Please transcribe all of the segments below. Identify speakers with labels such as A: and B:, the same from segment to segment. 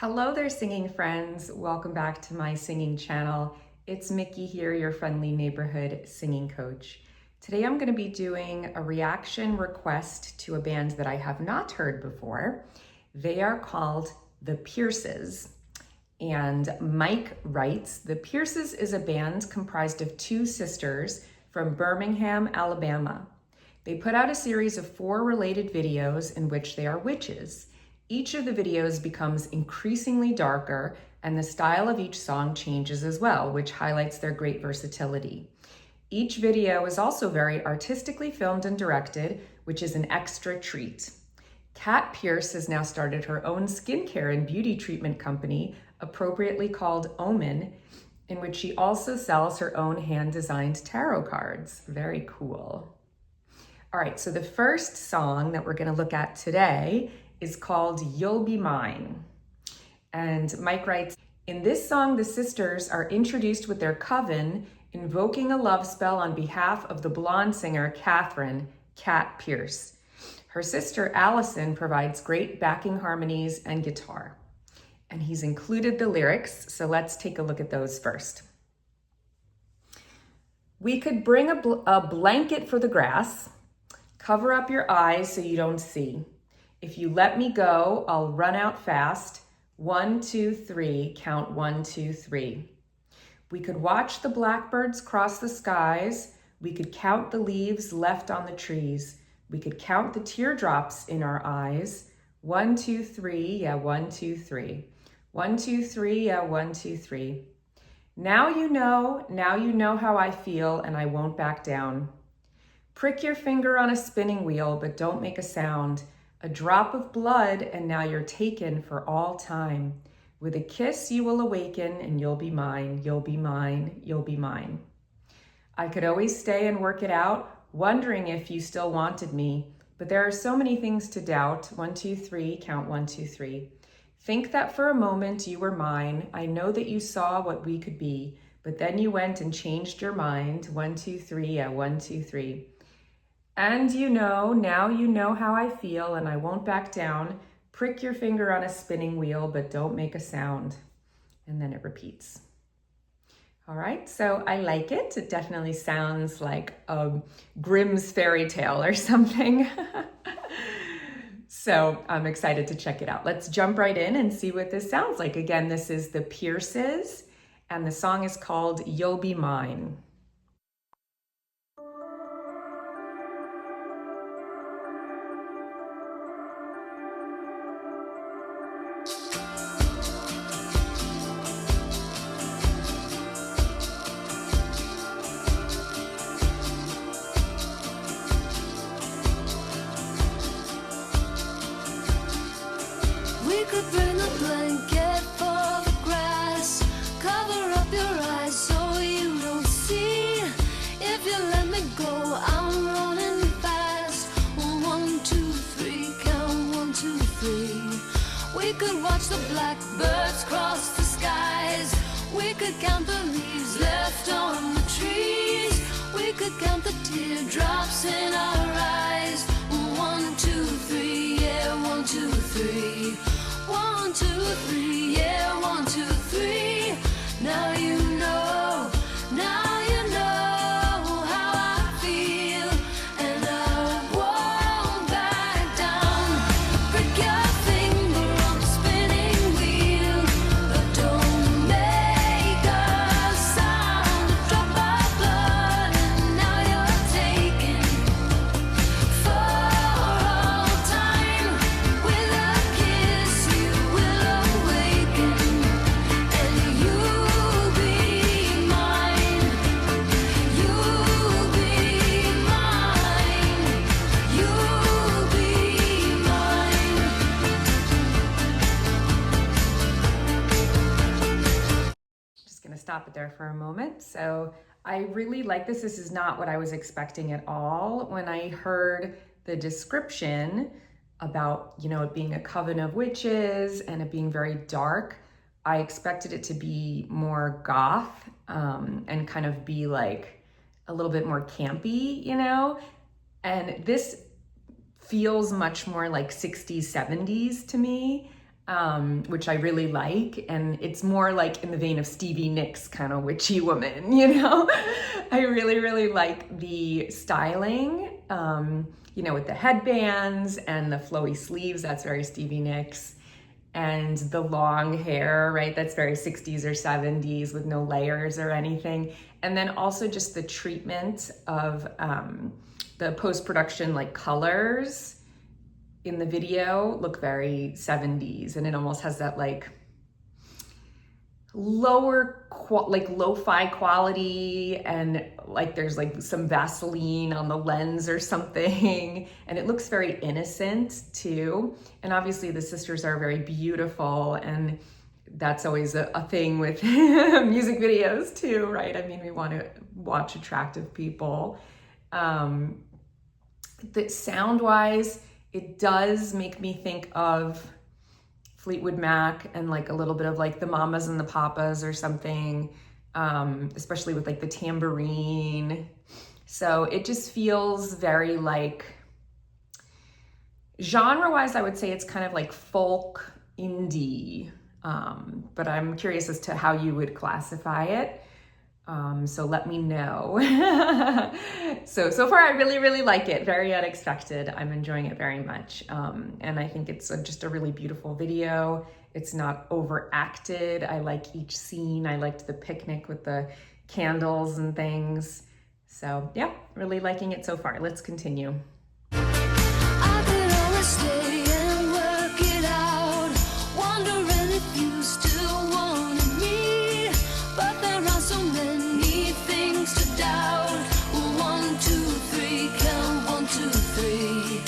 A: Hello there, singing friends. Welcome back to my singing channel. It's Mickey here, your friendly neighborhood singing coach. Today I'm going to be doing a reaction request to a band that I have not heard before. They are called The Pierces. And Mike writes, The Pierces is a band comprised of two sisters from Birmingham, Alabama. They put out a series of 4 related videos in which they are witches. Each of the videos becomes increasingly darker, and the style of each song changes as well, which highlights their great versatility. Each video is also very artistically filmed and directed, which is an extra treat. Kat Pierce has now started her own skincare and beauty treatment company, appropriately called Omen, in which she also sells her own hand-designed tarot cards. Very cool. All right, so the first song that we're going to look at today is called You'll Be Mine. And Mike writes, in this song, the sisters are introduced with their coven, invoking a love spell on behalf of the blonde singer, Catherine, Kat Pierce. Her sister, Allison, provides great backing harmonies and guitar. And he's included the lyrics, so let's take a look at those first. We could bring a blanket for the grass, cover up your eyes so you don't see. If you let me go, I'll run out fast. 1, 2, 3, count 1, 2, 3. We could watch the blackbirds cross the skies. We could count the leaves left on the trees. We could count the teardrops in our eyes. 1, 2, 3, yeah, 1, 2, 3. 1, 2, 3, yeah, 1, 2, 3. Now you know how I feel, and I won't back down. Prick your finger on a spinning wheel, but don't make a sound. A drop of blood, and now you're taken for all time. With a kiss, you will awaken, and you'll be mine, you'll be mine, you'll be mine. I could always stay and work it out, wondering if you still wanted me, but there are so many things to doubt. 1, 2, 3, count 1, 2, 3. Think that for a moment you were mine. I know that you saw what we could be, but then you went and changed your mind. 1, 2, 3, yeah, 1, 2, 3. And now you know how I feel, and I won't back down. Prick your finger on a spinning wheel, but don't make a sound. And then it repeats. All right, so I like it. It definitely sounds like a Grimm's fairy tale or something. So I'm excited to check it out. Let's jump right in and see what this sounds like. Again, this is The Pierces, and the song is called You'll Be Mine.
B: We could bring a blanket for the grass, cover up your eyes so you don't see. If you let me go, I'm running fast. 1, 2, 3, count 1, 2, 3. We could watch the blackbirds cross the skies. We could count the leaves left on the trees. We could count the teardrops in our eyes. 1, 2, 3, yeah, 1, 2, 3. 1, 2, 3, yeah, 1, 2, 3. Now you know how I feel, and I won't back down. Prick your finger on the spinning wheel, but don't make a sound. A drop of blood, and now you're taken for all time. With a kiss, you will awaken, and you'll be mine. You'll be mine. You'll be mine.
A: Just gonna stop it there for a moment. So I really like this. This is not what I was expecting at all. When I heard the description about, it being a coven of witches and it being very dark, I expected it to be more goth and kind of be like a little bit more campy, And this feels much more like 60s, 70s to me. which I really like. And it's more like in the vein of Stevie Nicks kind of witchy woman, you know? I really, really like the styling, you know, with the headbands and the flowy sleeves, that's very Stevie Nicks. And the long hair, right? That's very 60s or 70s with no layers or anything. And then also just the treatment of the post-production like colors in the video look very 70s, and it almost has that like lo-fi quality, and like there's like some Vaseline on the lens or something, and it looks very innocent too. And obviously the sisters are very beautiful, and that's always a thing with music videos too, right? I mean, we want to watch attractive people. The sound-wise, it does make me think of Fleetwood Mac and like a little bit of like the Mamas and the Papas or something, especially with like the tambourine. So it just feels very like, genre-wise, I would say it's kind of like folk indie, but I'm curious as to how you would classify it. So let me know. So far I really, really like it. Very unexpected. I'm enjoying it very much. And I think it's just a really beautiful video. It's not overacted. I like each scene. I liked the picnic with the candles and things. So yeah, really liking it so far. Let's continue.
B: I could always stay and work it out, wondering if you still wanted me, but there are so many things to doubt. 1, 2, 3, count 1, 2, 3.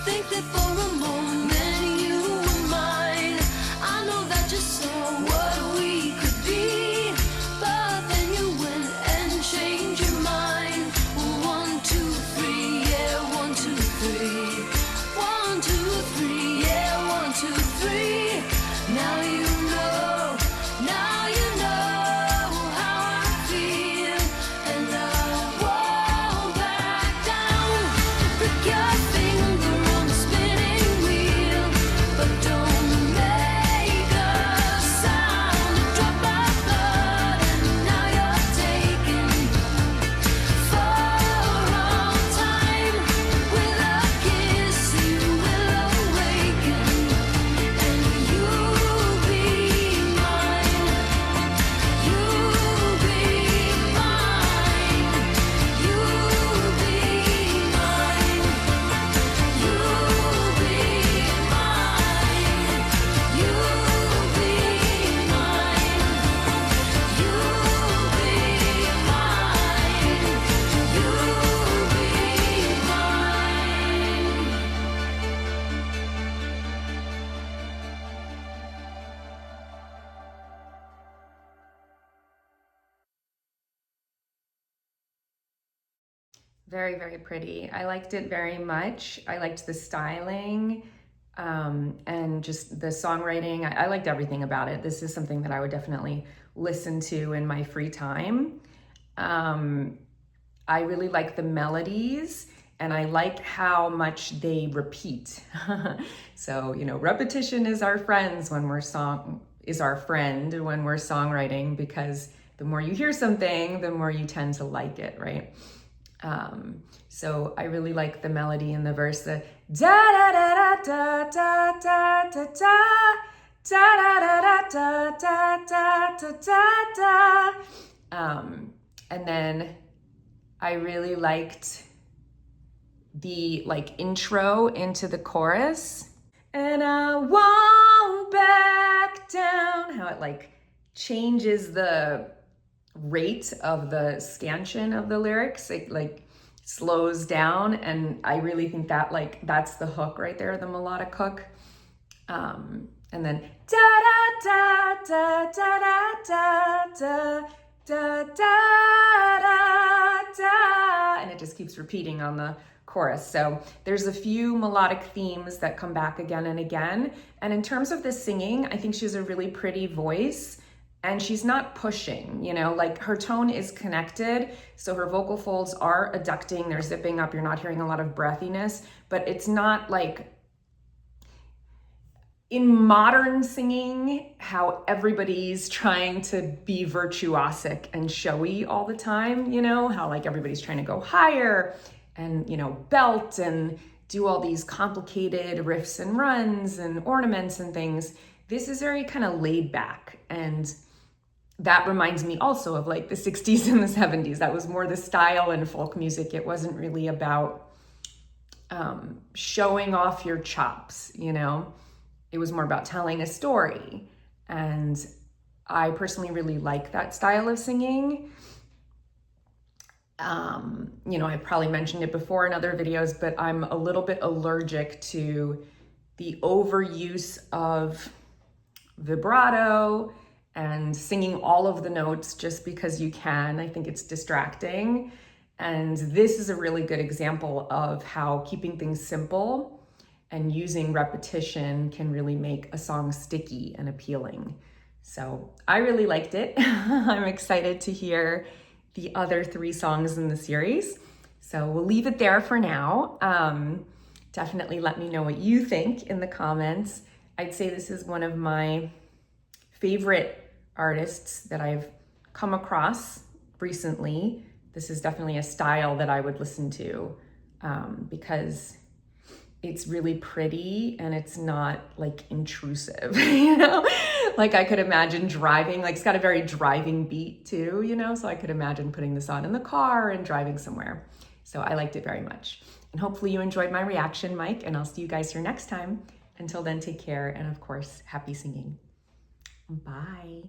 B: Think that for a moment you were mine. I know that you saw what we could be, but then you went and changed your mind. 1, 2, 3, yeah, 1, 2, 3. 1, 2, 3, yeah, 1, 2, 3. Now you know how I feel, and I won't back down. Prick your finger on the spinning wheel, but don't make a sound. A drop of blood, and now you're taking for a wrong time. With a kiss you will awaken, and you'll be mine. You'll be mine. You'll be mine. You'll be mine. You'll be mine. You'll be mine. You'll be mine.
A: Very, very pretty. I liked it very much. I liked the styling, and just the songwriting. I liked everything about it. This is something that I would definitely listen to in my free time. I really like the melodies, and I like how much they repeat. So, you know, repetition is our friend when we're songwriting, because the more you hear something, the more you tend to like it, right? So I really like the melody in the verse, the da da da da da da da da da da da da da da da. And then I really liked the like intro into the chorus. And I won't back down. How it like changes the rate of the scansion of the lyrics. It like slows down, and I really think that like that's the hook right there, the melodic hook. And then da da da da da da da da da da da, and it just keeps repeating on the chorus. So there's a few melodic themes that come back again and again. And in terms of the singing, I think she has a really pretty voice. And she's not pushing, you know, like her tone is connected. So her vocal folds are adducting, they're zipping up. You're not hearing a lot of breathiness, but it's not like, in modern singing, how everybody's trying to be virtuosic and showy all the time, you know, how like everybody's trying to go higher and, you know, belt and do all these complicated riffs and runs and ornaments and things. This is very kind of laid back, and that reminds me also of like the 60s and the 70s. That was more the style in folk music. It wasn't really about showing off your chops, you know. It was more about telling a story. And I personally really like that style of singing. You know, I probably mentioned it before in other videos, but I'm a little bit allergic to the overuse of vibrato and singing all of the notes just because you can. I think it's distracting. And this is a really good example of how keeping things simple and using repetition can really make a song sticky and appealing. So I really liked it. I'm excited to hear the other 3 songs in the series. So we'll leave it there for now. Definitely let me know what you think in the comments. I'd say this is one of my favorite artists that I've come across recently. This is definitely a style that I would listen to because it's really pretty and it's not like intrusive, you know? Like I could imagine driving, like it's got a very driving beat too, you know? So I could imagine putting this on in the car and driving somewhere. So I liked it very much. And hopefully you enjoyed my reaction, Mike, and I'll see you guys here next time. Until then, take care. And of course, happy singing. Bye.